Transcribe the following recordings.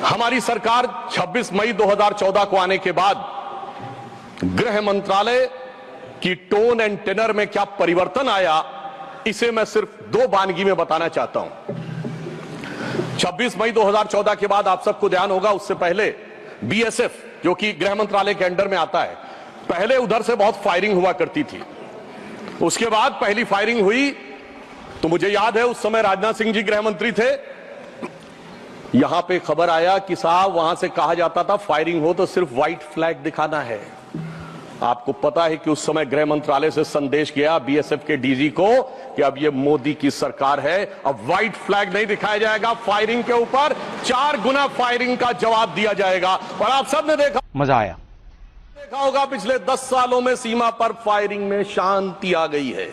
हमारी सरकार 26 मई 2014 को आने के बाद गृह मंत्रालय की टोन एंड टेनर में क्या परिवर्तन आया, इसे मैं सिर्फ दो वानगी में बताना चाहता हूं। 26 मई 2014 के बाद आप सबको ध्यान होगा, उससे पहले बीएसएफ जो कि गृह मंत्रालय के अंडर में आता है, पहले उधर से बहुत फायरिंग हुआ करती थी। उसके बाद पहली फायरिंग हुई तो मुझे याद है उस समय राजनाथ सिंह जी गृह मंत्री थे। यहां पे खबर आया कि साहब वहां से कहा जाता था फायरिंग हो तो सिर्फ व्हाइट फ्लैग दिखाना है। आपको पता है कि उस समय गृह मंत्रालय से संदेश गया बीएसएफ के डीजी को कि अब ये मोदी की सरकार है, अब व्हाइट फ्लैग नहीं दिखाया जाएगा, फायरिंग के ऊपर 4 गुना फायरिंग का जवाब दिया जाएगा। और आप सबने देखा, मजा आया, देखा होगा पिछले 10 सालों में सीमा पर फायरिंग में शांति आ गई है।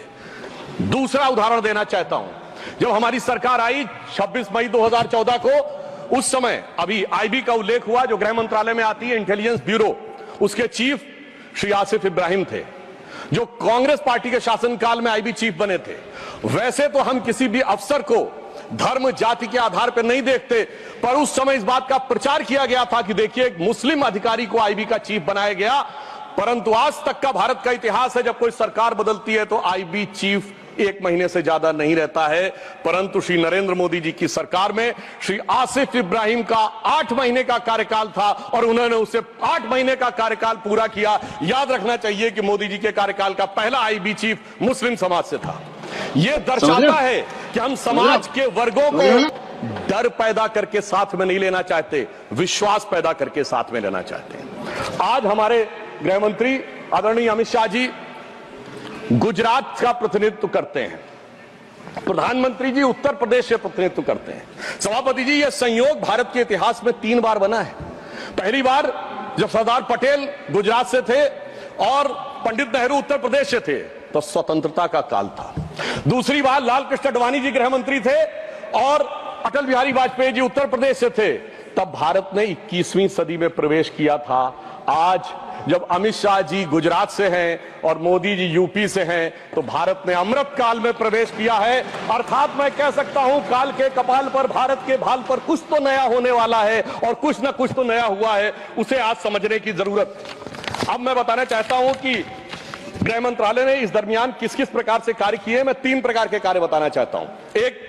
दूसरा उदाहरण देना चाहता हूं, जब हमारी सरकार आई 26 मई 2014 को, उस समय अभी आईबी का उल्लेख हुआ जो गृह मंत्रालय में आती है, इंटेलिजेंस ब्यूरो, उसके चीफ श्री आसिफ इब्राहिम थे जो कांग्रेस पार्टी के शासनकाल में आईबी चीफ बने थे। वैसे तो हम किसी भी अफसर को धर्म जाति के आधार पर नहीं देखते, पर उस समय इस बात का प्रचार किया गया था कि देखिए एक मुस्लिम अधिकारी को आईबी का चीफ बनाया गया। परंतु आज तक का भारत का इतिहास है, जब कोई सरकार बदलती है तो आईबी चीफ 1 महीने से ज्यादा नहीं रहता है। परंतु श्री नरेंद्र मोदी जी की सरकार में श्री आसिफ इब्राहिम का 8 महीने का कार्यकाल था और उन्होंने उसे 8 महीने का कार्यकाल पूरा किया। याद रखना चाहिए कि मोदी जी के कार्यकाल का पहला आईबी चीफ मुस्लिम समाज से था। यह दर्शाता है कि हम समाज के वर्गों को डर पैदा करके साथ में नहीं लेना चाहते, विश्वास पैदा करके साथ में लेना चाहते हैं। आज हमारे गृह मंत्री आदरणीय अमित शाह जी गुजरात का प्रतिनिधित्व करते हैं, प्रधानमंत्री जी उत्तर प्रदेश से प्रतिनिधित्व करते हैं। सभापति जी, यह संयोग भारत के इतिहास में 3 बार बना है। पहली बार जब सरदार पटेल गुजरात से थे और पंडित नेहरू उत्तर प्रदेश से थे तो स्वतंत्रता का काल था। दूसरी बार लाल कृष्ण आडवाणी जी गृह मंत्री थे और अटल बिहारी वाजपेयी जी उत्तर प्रदेश से थे, तब भारत ने 21वीं सदी में प्रवेश किया था। आज जब अमित शाह जी गुजरात से हैं और मोदी जी यूपी से हैं, तो भारत ने अमृत काल में प्रवेश किया है। अर्थात मैं कह सकता हूं काल के कपाल पर, भारत के भाल पर कुछ तो नया होने वाला है और कुछ ना कुछ तो नया हुआ है, उसे आज समझने की जरूरत। अब मैं बताना चाहता हूं कि गृह मंत्रालय ने इस दरमियान किस किस प्रकार से कार्य किए। मैं 3 प्रकार के कार्य बताना चाहता हूं। एक,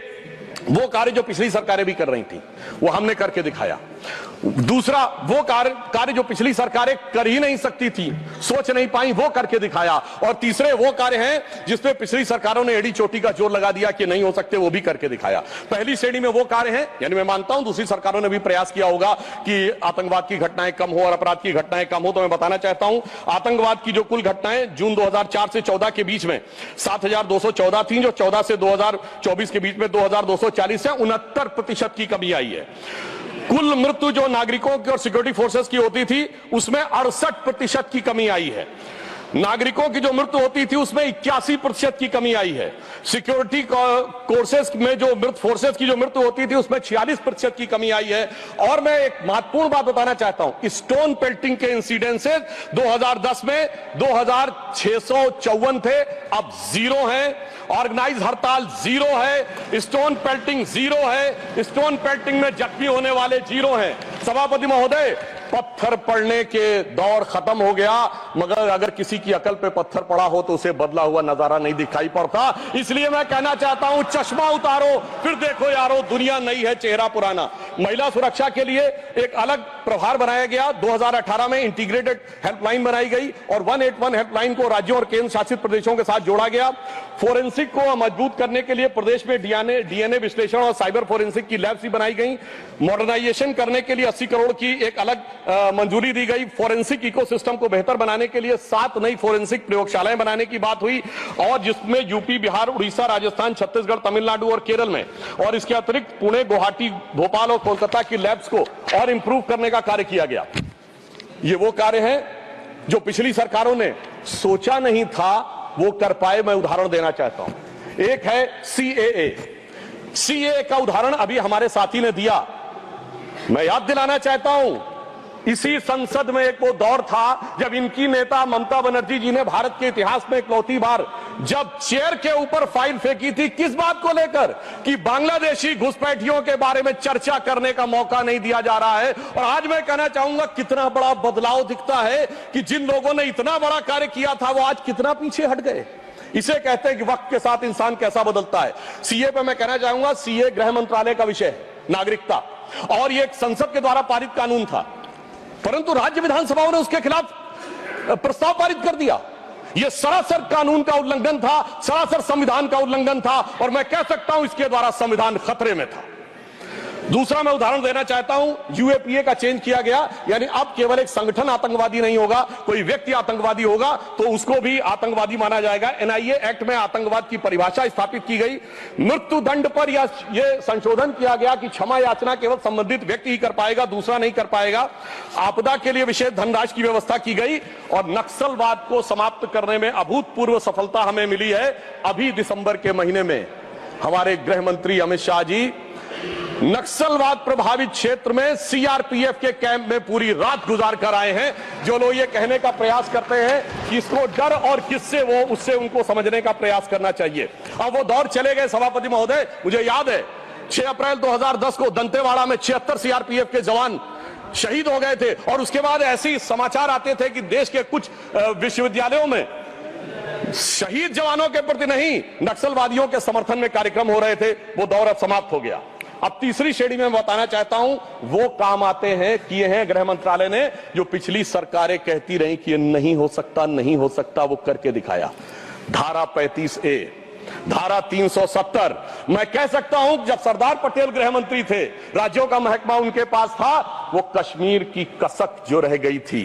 वो कार्य जो पिछली सरकारें भी कर रही थी वो हमने करके दिखाया। दूसरा, वो कार्य जो पिछली सरकारें कर ही नहीं सकती थी, सोच नहीं पाई, वो करके दिखाया। और तीसरे वो कार्य हैं जिसपे पिछली सरकारों ने एड़ी चोटी का जोर लगा दिया कि नहीं हो सकते, वो भी करके दिखाया। पहली श्रेणी में वो कार्य हैं, यानी मैं मानता हूं दूसरी सरकारों ने भी प्रयास किया होगा कि आतंकवाद की घटनाएं कम हो और अपराध की घटनाएं कम हो। तो मैं बताना चाहता हूं आतंकवाद की जो कुल घटनाएं जून 2004 से 14 के बीच में 7214 थी, जो 14 से 2024 के बीच में 2240 है, 69% की कमी आई है। कुल मृत्यु जो नागरिकों की और सिक्योरिटी फोर्सेस की होती थी उसमें 68% की कमी आई है। नागरिकों की जो मृत्यु होती थी उसमें 81% की कमी आई है। सिक्योरिटी कोर्सेस में जो फोर्सेस की जो मृत्यु होती थी उसमें 46% की कमी आई है। और मैं एक महत्वपूर्ण बात बताना चाहता हूं, स्टोन पेल्टिंग के इंसिडेंसेस 2010 में 2654 थे, अब 0 हैं। ऑर्गेनाइज हड़ताल 0 है, स्टोन पेल्टिंग 0 है, स्टोन पेल्टिंग में जख्मी होने वाले 0 हैं। सभापति महोदय, पत्थर पड़ने के दौर खत्म हो गया, मगर अगर किसी की अकल पे पत्थर पड़ा हो तो उसे बदला हुआ नजारा नहीं दिखाई पड़ता। इसलिए मैं कहना चाहता हूं चश्मा उतारो फिर देखो यारो, दुनिया नई है चेहरा पुराना। महिला सुरक्षा के लिए एक अलग प्रभार बनाया गया। 2018 में इंटीग्रेटेड हेल्पलाइन बनाई गई और 181 हेल्पलाइन को राज्यों और केंद्र शासित प्रदेशों के साथ जोड़ा गया। फोरेंसिक को मजबूत करने के लिए प्रदेश में डीएनए विश्लेषण और साइबर फोरेंसिक की लैब्स भी बनाई गई। मॉडर्नाइजेशन करने के लिए 80 करोड़ की एक अलग मंजूरी दी गई। फोरेंसिक इकोसिस्टम को बेहतर बनाने के लिए 7 नई फोरेंसिक प्रयोगशालाएं बनाने की बात हुई, और जिसमें यूपी, बिहार, उड़ीसा, राजस्थान, छत्तीसगढ़, तमिलनाडु और केरल में, और इसके अतिरिक्त पुणे, गुवाहाटी, भोपाल और कोलकाता की लैब्स को और इंप्रूव करने का कार्य किया गया। ये वो कार्य है जो पिछली सरकारों ने सोचा नहीं था वो कर पाए। मैं उदाहरण देना चाहता हूं। एक है सीएए का उदाहरण अभी हमारे साथी ने दिया। मैं याद दिलाना चाहता हूं इसी संसद में एक वो दौर था जब इनकी नेता ममता बनर्जी जी ने भारत के इतिहास में इकलौती बार जब चेयर के ऊपर फाइल फेंकी थी, किस बात को लेकर कि बांग्लादेशी घुसपैठियों के बारे में चर्चा करने का मौका नहीं दिया जा रहा है। और आज मैं कहना चाहूंगा कितना बड़ा बदलाव दिखता है कि जिन लोगों ने इतना बड़ा कार्य किया था वो आज कितना पीछे हट गए। इसे कहते हैं कि वक्त के साथ इंसान कैसा बदलता है। सीए पे मैं कहना चाहूंगा, सीए गृह मंत्रालय का विषय है, नागरिकता, और ये एक संसद के द्वारा पारित कानून था, परंतु राज्य विधानसभाओं ने उसके खिलाफ प्रस्ताव पारित कर दिया। यह सरासर कानून का उल्लंघन था, सरासर संविधान का उल्लंघन था, और मैं कह सकता हूं इसके द्वारा संविधान खतरे में था। दूसरा मैं उदाहरण देना चाहता हूं, यूएपीए का चेंज किया गया, यानी अब केवल एक संगठन आतंकवादी नहीं होगा, कोई व्यक्ति आतंकवादी होगा तो उसको भी आतंकवादी माना जाएगा। एनआईए एक्ट में आतंकवाद की परिभाषा स्थापित की गई। मृत्यु दंड पर यह संशोधन किया गया कि क्षमा याचना केवल संबंधित व्यक्ति ही कर पाएगा, दूसरा नहीं कर पाएगा। आपदा के लिए विशेष धनराशि की व्यवस्था की गई और नक्सलवाद को समाप्त करने में अभूतपूर्व सफलता हमें मिली है। अभी दिसंबर के महीने में हमारे गृह मंत्री अमित शाह जी नक्सलवाद प्रभावित क्षेत्र में सीआरपीएफ के कैंप में पूरी रात गुजार कर आए हैं। जो लोग ये कहने का प्रयास करते हैं कि इसको डर और किससे वो, उससे उनको समझने का प्रयास करना चाहिए। अब वो दौर चले गए सभापति महोदय। मुझे याद है 6 अप्रैल 2010 को दंतेवाड़ा में 76 सीआरपीएफ के जवान शहीद हो गए थे, और उसके बाद ऐसे समाचार आते थे कि देश के कुछ विश्वविद्यालयों में शहीद जवानों के प्रति नहीं, नक्सलवादियों के समर्थन में कार्यक्रम हो रहे थे। वो दौर अब समाप्त हो गया। अब तीसरी श्रेणी में बताना चाहता हूं, वो काम आते हैं, किए हैं गृह मंत्रालय ने, जो पिछली सरकारें कहती रही कि ये नहीं हो सकता, नहीं हो सकता, वो करके दिखाया। धारा 35A, धारा 370। मैं कह सकता हूं जब सरदार पटेल गृह मंत्री थे, राज्यों का महकमा उनके पास था, वो कश्मीर की कसक जो रह गई थी,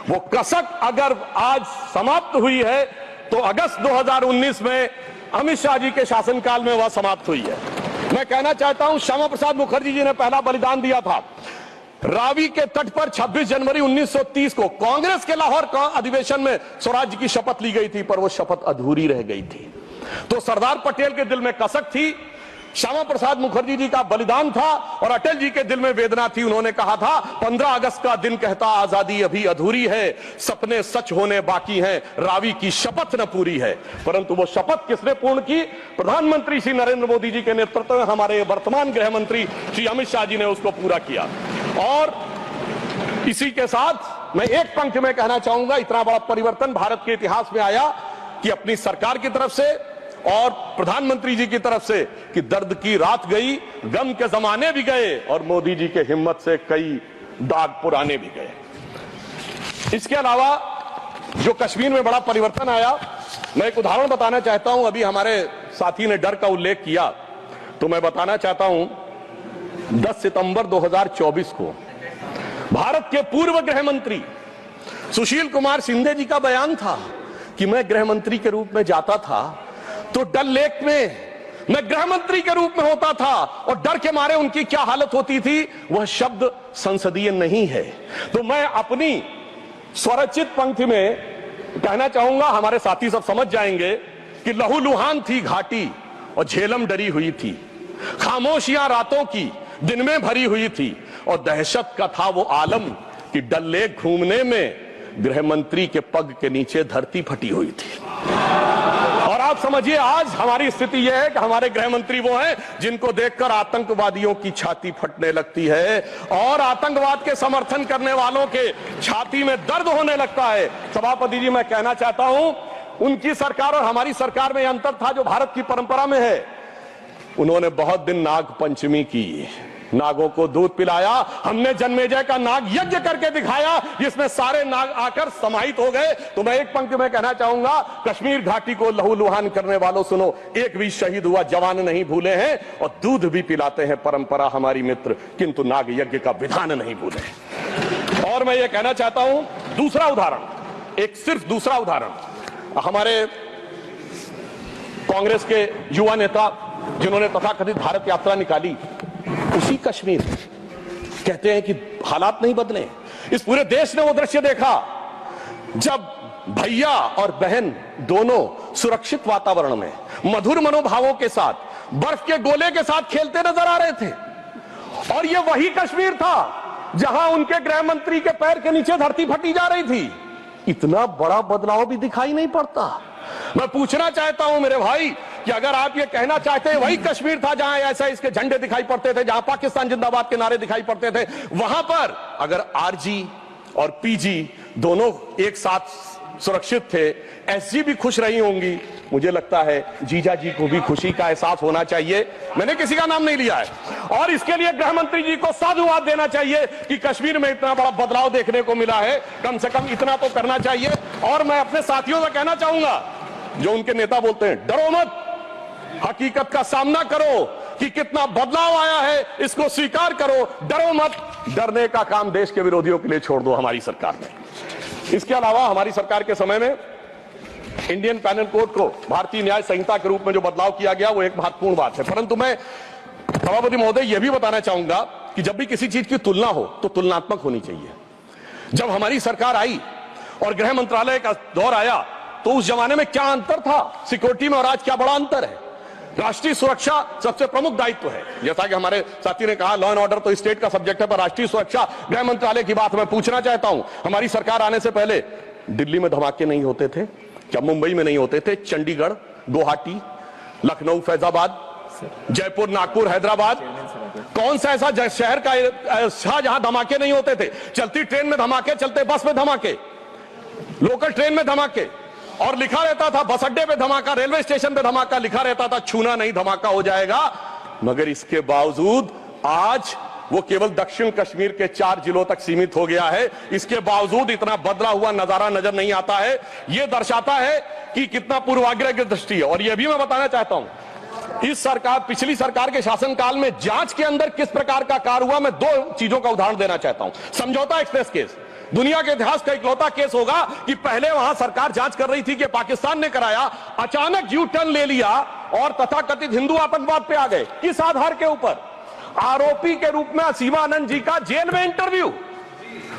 वो कसक अगर आज समाप्त हुई है तो अगस्त 2019 में अमित शाह जी के शासनकाल में वह समाप्त हुई है। मैं कहना चाहता हूं श्यामा प्रसाद मुखर्जी जी ने पहला बलिदान दिया था। रावी के तट पर 26 जनवरी 1930 को कांग्रेस के लाहौर अधिवेशन में स्वराज्य की शपथ ली गई थी, पर वो शपथ अधूरी रह गई थी। तो सरदार पटेल के दिल में कसक थी, श्यामा प्रसाद मुखर्जी जी का बलिदान था, और अटल जी के दिल में वेदना थी। उन्होंने कहा था 15 अगस्त का दिन कहता आजादी अभी अधूरी है, सपने सच होने बाकी हैं, रावी की शपथ न पूरी है। परंतु वो शपथ किसने पूर्ण की? प्रधानमंत्री श्री नरेंद्र मोदी जी के नेतृत्व में हमारे वर्तमान गृह मंत्री श्री अमित शाह जी ने उसको पूरा किया। और इसी के साथ मैं एक पंक्ति में कहना चाहूंगा, इतना बड़ा परिवर्तन भारत के इतिहास में आया कि अपनी सरकार की तरफ से और प्रधानमंत्री जी की तरफ से कि दर्द की रात गई, गम के जमाने भी गए, और मोदी जी के हिम्मत से कई दाग पुराने भी गए। इसके अलावा जो कश्मीर में बड़ा परिवर्तन आया, मैं एक उदाहरण बताना चाहता हूं। अभी हमारे साथी ने डर का उल्लेख किया, तो मैं बताना चाहता हूं 10 सितंबर 2024 को भारत के पूर्व गृह मंत्री सुशील कुमार शिंदे जी का बयान था कि मैं गृह मंत्री के रूप में जाता था तो डल लेक में मैं गृह मंत्री के रूप में होता था, और डर के मारे उनकी क्या हालत होती थी, वह शब्द संसदीय नहीं है। तो मैं अपनी स्वरचित पंक्ति में कहना चाहूंगा, हमारे साथी सब समझ जाएंगे कि लहूलुहान थी घाटी और झेलम डरी हुई थी, खामोशियां रातों की दिन में भरी हुई थी, और दहशत का था वो आलम कि डल लेक घूमने में गृह मंत्री के पग के नीचे धरती फटी हुई थी। और आप समझिए आज हमारी स्थिति यह है कि हमारे गृह मंत्री वो हैं जिनको देखकर आतंकवादियों की छाती फटने लगती है, और आतंकवाद के समर्थन करने वालों के छाती में दर्द होने लगता है। सभापति जी, मैं कहना चाहता हूं उनकी सरकार और हमारी सरकार में अंतर था जो भारत की परंपरा में है। उन्होंने बहुत दिन नाग पंचमी की, नागों को दूध पिलाया, हमने जन्मेजय का नाग यज्ञ करके दिखाया जिसमें सारे नाग आकर समाहित हो गए। तो मैं एक पंक्ति में कहना चाहूंगा, कश्मीर घाटी को लहूलुहान करने वालों सुनो, एक भी शहीद हुआ जवान नहीं भूले हैं, और दूध भी पिलाते हैं परंपरा हमारी मित्र, किंतु नाग यज्ञ का विधान नहीं भूले। और मैं ये कहना चाहता हूं दूसरा उदाहरण, एक सिर्फ दूसरा उदाहरण, हमारे कांग्रेस के युवा नेता जिन्होंने तथाकथित भारत यात्रा निकाली, उसी कश्मीर कहते हैं कि हालात नहीं बदले। इस पूरे देश ने वो दृश्य देखा जब भैया और बहन दोनों सुरक्षित वातावरण में मधुर मनोभावों के साथ बर्फ के गोले के साथ खेलते नजर आ रहे थे। और ये वही कश्मीर था जहां उनके गृह मंत्री के पैर के नीचे धरती फटी जा रही थी। इतना बड़ा बदलाव भी दिखाई नहीं पड़ता। मैं पूछना चाहता हूं मेरे भाई कि अगर आप ये कहना चाहते हैं वही कश्मीर था जहां ऐसा इसके झंडे दिखाई पड़ते थे, जहां पाकिस्तान जिंदाबाद के नारे दिखाई पड़ते थे, वहां पर अगर आरजी और पीजी दोनों एक साथ सुरक्षित थे, एसजी भी खुश रही होंगी, मुझे लगता है जीजा जी को भी खुशी का एहसास होना चाहिए। मैंने किसी का नाम नहीं लिया है। और इसके लिए गृह मंत्री जी को साधुवाद देना चाहिए कि कश्मीर में इतना बड़ा बदलाव देखने को मिला है। कम से कम इतना तो करना चाहिए। और मैं अपने साथियों से कहना चाहूंगा, जो उनके नेता बोलते हैं डरो मत, हकीकत का सामना करो कि कितना बदलाव आया है, इसको स्वीकार करो, डरो मत। डरने का काम देश के विरोधियों के लिए छोड़ दो हमारी सरकार ने। इसके अलावा हमारी सरकार के समय में इंडियन पैनल कोड को भारतीय न्याय संहिता के रूप में जो बदलाव किया गया वो एक महत्वपूर्ण बात है। परंतु मैं सभापति महोदय यह भी बताना चाहूंगा कि जब भी किसी चीज की तुलना हो तो तुलनात्मक होनी चाहिए। जब हमारी सरकार आई और गृह मंत्रालय का दौर आया तो उस जमाने में क्या अंतर था सिक्योरिटी में और आज क्या बड़ा अंतर है। राष्ट्रीय सुरक्षा सबसे प्रमुख दायित्व है। जैसा कि हमारे साथी ने कहा, लॉ एंड ऑर्डर तो स्टेट का सब्जेक्ट है, पर राष्ट्रीय सुरक्षा गृह मंत्रालय की बात मैं पूछना चाहता हूं। हमारी सरकार आने से पहले दिल्ली में धमाके नहीं होते थे क्या? मुंबई में नहीं होते थे? चंडीगढ़, गुवाहाटी, लखनऊ, फैजाबाद, जयपुर, नागपुर, हैदराबाद, कौन सा ऐसा शहर का जहां धमाके नहीं होते थे? चलती ट्रेन में धमाके, चलते बस में धमाके, लोकल ट्रेन में धमाके, और लिखा रहता था बस अड्डे पे धमाका, रेलवे स्टेशन पे धमाका, लिखा रहता था छूना नहीं, धमाका हो जाएगा। मगर इसके बावजूद आज वो केवल दक्षिण कश्मीर के 4 जिलों तक सीमित हो गया है। इसके बावजूद इतना बदला हुआ नजारा नजर नहीं आता है। यह दर्शाता है कि कितना पूर्वाग्रह की दृष्टि है। और यह भी मैं बताना चाहता हूं, इस सरकार, पिछली सरकार के शासनकाल में जांच के अंदर किस प्रकार का कार्य हुआ, मैं 2 चीजों का उदाहरण देना चाहता हूं। समझौता एक्सप्रेस केस दुनिया के इतिहास का इकलौता केस होगा कि पहले वहां सरकार जांच कर रही थी कि पाकिस्तान ने कराया, अचानक यू टर्न ले लिया और तथाकथित हिंदू आतंकवाद पे आ गए। किस आधार के ऊपर? आरोपी के रूप में असीमा आनंद जी का जेल में इंटरव्यू।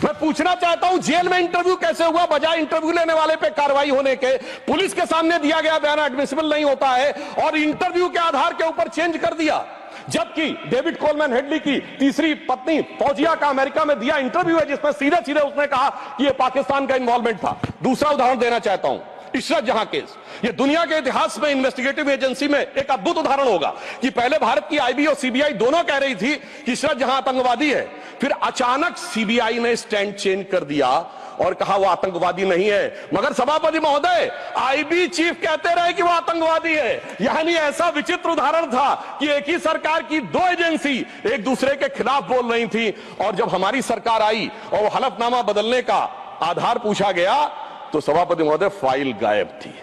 मैं पूछना चाहता हूं जेल में इंटरव्यू कैसे हुआ? बजाय इंटरव्यू लेने वाले पे कार्रवाई होने के पुलिस के सामने दिया गया बयान एडमिसिबल नहीं होता है और इंटरव्यू के आधार के ऊपर चेंज कर दिया। जबकि डेविड कोलमैन हेडली की तीसरी पत्नी फौजिया का अमेरिका में दिया इंटरव्यू है जिसमें सीधे सीधे उसने कहा कि यह पाकिस्तान का इन्वॉल्वमेंट था। दूसरा उदाहरण देना चाहता हूं, इशरत जहां केस। ये दुनिया के इतिहास में इन्वेस्टिगेटिव एजेंसी में एक अद्भुत उदाहरण होगा कि पहले भारत की आईबी और सीबीआई दोनों कह रही थी कि इशरत जहां आतंकवादी है, फिर अचानक सीबीआई ने स्टैंड चेंज कर दिया और कहा वो आतंकवादी नहीं है। मगर सभापति महोदय, आईबी चीफ कहते रहे कि वो आतंकवादी है। यानी ऐसा विचित्र उदाहरण था कि एक ही सरकार की 2 एजेंसी एक दूसरे के खिलाफ बोल रही थी। और जब हमारी सरकार आई और वो हलफनामा बदलने का आधार पूछा गया तो सभापति महोदय फाइल गायब थी।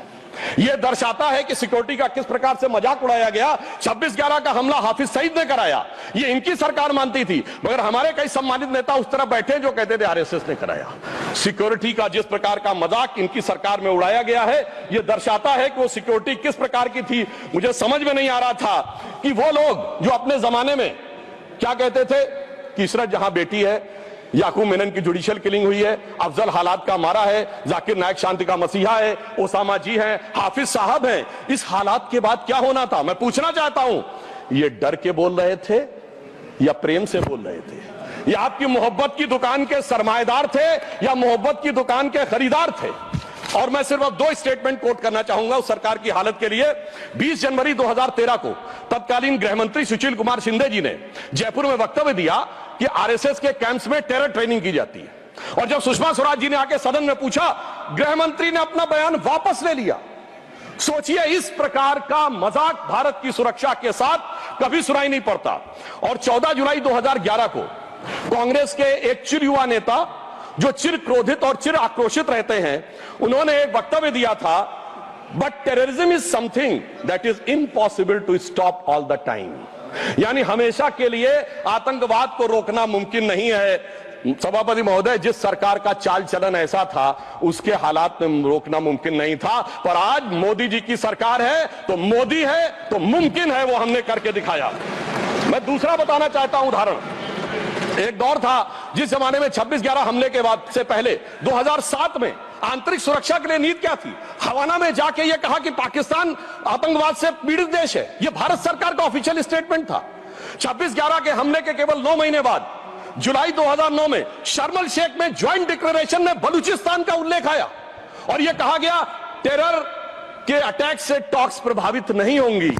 यह दर्शाता है कि सिक्योरिटी का किस प्रकार से मजाक उड़ाया गया। 26/11 का हमला हाफिज सईद ने कराया, यह इनकी सरकार मानती थी, मगर हमारे कई सम्मानित नेता उस तरफ बैठे जो कहते थे आरएसएस ने कराया। सिक्योरिटी का जिस प्रकार का मजाक इनकी सरकार में उड़ाया गया है, यह दर्शाता है कि वो सिक्योरिटी किस प्रकार की थी। मुझे समझ में नहीं आ रहा था कि वो लोग जो अपने जमाने में क्या कहते थे कि इशरत जहां बेटी है, याकूब मेनन की जुडिशियल किलिंग हुई है, अफजल हालात का मारा है, जाकिर नायक शांति का मसीहा है, ओसामा जी हैं, हाफिज साहब हैं। इस हालात के बाद क्या होना था? मैं पूछना चाहता हूं, ये डर के बोल रहे थे या प्रेम से बोल रहे थे? ये आपकी मोहब्बत की दुकान के सरमाएदार थे या मोहब्बत की दुकान के खरीदार थे? और मैं सिर्फ अब 2 स्टेटमेंट कोट करना चाहूंगा उस सरकार की हालत के लिए। 20 जनवरी 2013 को तत्कालीन गृह मंत्री सुशील कुमार शिंदे जी ने जयपुर में वक्तव्य दिया कि आरएसएस के कैंप्स में टेरर ट्रेनिंग की जाती है। और जब सुषमा स्वराज जी ने आके सदन में पूछा, गृह मंत्री ने अपना बयान वापस ले लिया। सोचिए, इस प्रकार का मजाक भारत की सुरक्षा के साथ कभी सुनाई नहीं पड़ता। और 14 जुलाई 2011 को कांग्रेस के एक चिर युवा नेता जो चिर क्रोधित और चिर आक्रोशित रहते हैं, उन्होंने एक वक्तव्य दिया था, but terrorism is something that is impossible to stop all the time. यानी हमेशा के लिए आतंकवाद को रोकना मुमकिन नहीं है। सभापति महोदय, जिस सरकार का चाल चलन ऐसा था उसके हालात में रोकना मुमकिन नहीं था, पर आज मोदी जी की सरकार है तो मोदी है तो मुमकिन है, वो हमने करके दिखाया। मैं दूसरा बताना चाहता हूं उदाहरण। एक दौर था जिस जमाने में 26/11 हमले के बाद से पहले 2007 में आंतरिक सुरक्षा के लिए नीति क्या थी? हवाना में जाके यह कहा कि पाकिस्तान आतंकवाद से पीड़ित देश है। यह भारत सरकार का ऑफिशियल स्टेटमेंट था। 26/11 के हमले के केवल 9 महीने बाद जुलाई 2009 में शर्म एल शेख में ज्वाइंट डिक्लेरेशन में बलूचिस्तान का उल्लेख आया और यह कहा गया टेरर के अटैक से टॉक्स प्रभावित नहीं होंगी।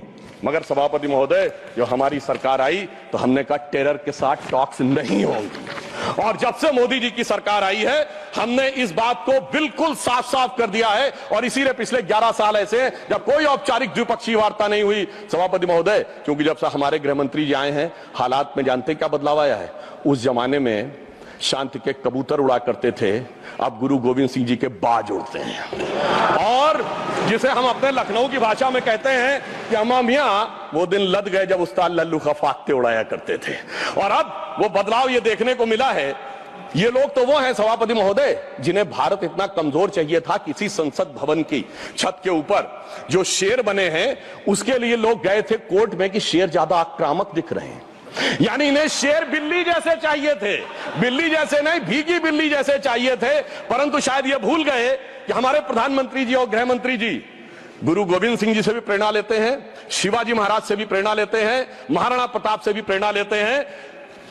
मगर सभापति महोदय, जो हमारी सरकार आई तो हमने कहा टेरर के साथ टॉक्स नहीं होंगी। और जब से मोदी जी की सरकार आई है हमने इस बात को बिल्कुल साफ साफ कर दिया है और इसीलिए पिछले 11 साल ऐसे जब कोई औपचारिक द्विपक्षीय वार्ता नहीं हुई सभापति महोदय, क्योंकि जब से हमारे गृह मंत्री जी आए हैं हालात में जानते क्या बदलाव आया है। उस जमाने में शांति के कबूतर उड़ा करते थे, अब गुरु गोविंद सिंह जी के बाज उड़ते हैं। और जिसे हम अपने लखनऊ की भाषा में कहते हैं कि अम्मा मियां वो दिन लद गए जब उस्ताद लल्लू खा फाख्ते उड़ाया करते थे। और अब वो बदलाव ये देखने को मिला है। ये लोग तो वो हैं सभापति महोदय जिन्हें भारत इतना कमजोर चाहिए था, किसी संसद भवन की छत के ऊपर जो शेर बने हैं उसके लिए लोग गए थे कोर्ट में कि शेर ज्यादा आक्रामक दिख रहे हैं। यानी इन्हें शेर बिल्ली जैसे चाहिए थे, बिल्ली जैसे नहीं भीगी बिल्ली जैसे चाहिए थे। परंतु शायद ये भूल गए कि हमारे प्रधानमंत्री जी और गृह मंत्री जी गुरु गोविंद सिंह जी से भी प्रेरणा लेते हैं, शिवाजी महाराज से भी प्रेरणा लेते हैं, महाराणा प्रताप से भी प्रेरणा लेते हैं।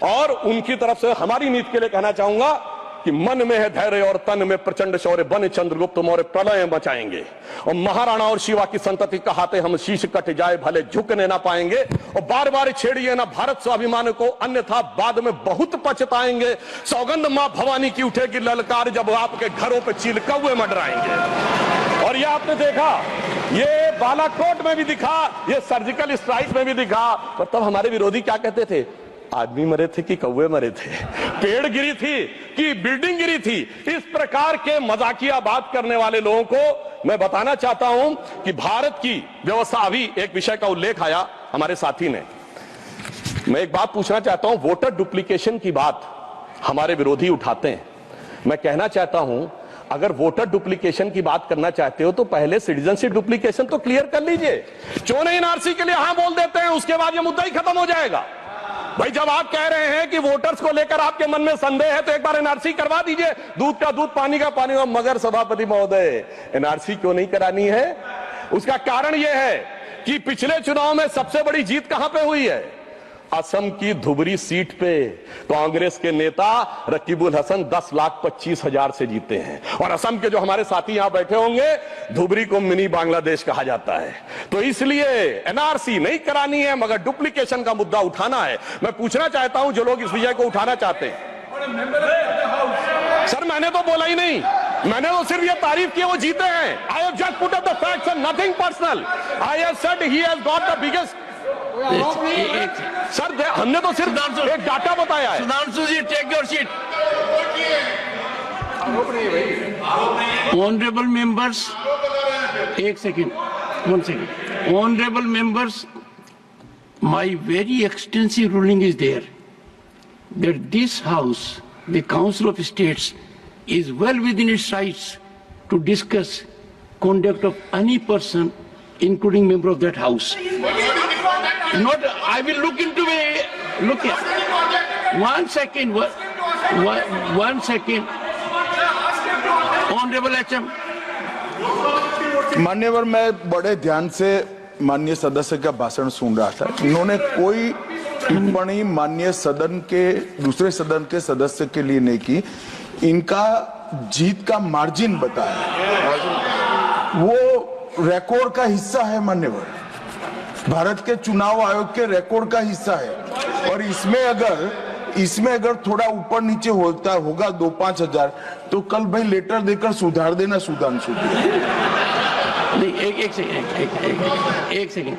और उनकी तरफ से हमारी नीति के लिए कहना चाहूंगा कि मन में है धैर्य और तन में प्रचंड शौर्य, बन चंद्रगुप्त मौर्य प्रलय मचाएंगे। और महाराणा और शिवा की संतति कहाते हम शीश कट जाए भले झुकने ना पाएंगे। और बार बार छेड़िए ना भारत स्वाभिमान को, अन्यथा बाद में बहुत पछताएंगे। सौगंध मां भवानी की उठेगी ललकार जब आपके घरों पे चील कौवे मंडराएंगे। और ये आपने देखा, ये बालाकोट में भी दिखा, ये सर्जिकल स्ट्राइक में भी दिखा। पर तब हमारे विरोधी क्या कहते थे, आदमी मरे थे कि कौवे मरे थे, पेड़ गिरी थी कि बिल्डिंग गिरी थी। इस प्रकार के मजाकिया बात करने वाले लोगों को मैं बताना चाहता हूं कि भारत की व्यवस्था, अभी एक विषय का उल्लेख आया हमारे साथी ने, मैं एक बात पूछना चाहता हूं। वोटर डुप्लीकेशन की बात हमारे विरोधी उठाते हैं। मैं कहना चाहता हूं अगर वोटर डुप्लीकेशन की बात करना चाहते हो तो पहले सिटीजनशिप डुप्लीकेशन तो क्लियर कर लीजिए। क्यों नहीं एनआरसी के लिए हां बोल देते हैं, उसके बाद यह मुद्दा ही खत्म हो जाएगा। भाई जब आप कह रहे हैं कि वोटर्स को लेकर आपके मन में संदेह है तो एक बार एनआरसी करवा दीजिए, दूध का दूध पानी का पानी। मगर सभापति महोदय, एनआरसी क्यों नहीं करानी है? उसका कारण यह है कि पिछले चुनाव में सबसे बड़ी जीत कहां पे हुई है? असम की धुबरी सीट पे कांग्रेस के नेता रकीबुल हसन 10,25,000 से जीते हैं। और असम के जो हमारे साथी यहां बैठे होंगे, धुबरी को मिनी बांग्लादेश कहा जाता है। तो इसलिए एनआरसी नहीं करानी है, मगर डुप्लीकेशन का मुद्दा उठाना है। मैं पूछना चाहता हूं जो लोग इस विषय को उठाना चाहते हैं। सर मैंने तो बोला ही नहीं, मैंने तो सिर्फ ये तारीफ की वो जीते हैं। I have just put up the facts and nothing personal. I have said he has got the biggest. Sir हमने तो सिर्फ एक डाटा बताया है। Sudhanshu ji, take your seat. Honourable members, एक second, 1 second. Honorable members, my very extensive ruling is there that this House, the Council of States, is well within its rights to discuss conduct of any person, including member of that House. Not, I will look into it. Look here. 1 second. 1 second. Honorable HM. मान्यवर, मैं बड़े ध्यान से माननीय सदस्य का भाषण सुन रहा था। उन्होंने कोई टिप्पणी माननीय सदन के दूसरे सदन के सदस्य के लिए नहीं की। इनका जीत का मार्जिन बताया, वो रिकॉर्ड का हिस्सा है मान्यवर, भारत के चुनाव आयोग के रिकॉर्ड का हिस्सा है। और इसमें अगर थोड़ा ऊपर नीचे होता होगा 2-5 हजार तो कल भाई लेटर देकर सुधार देना सुधांशु। नहीं, एक सेकंड।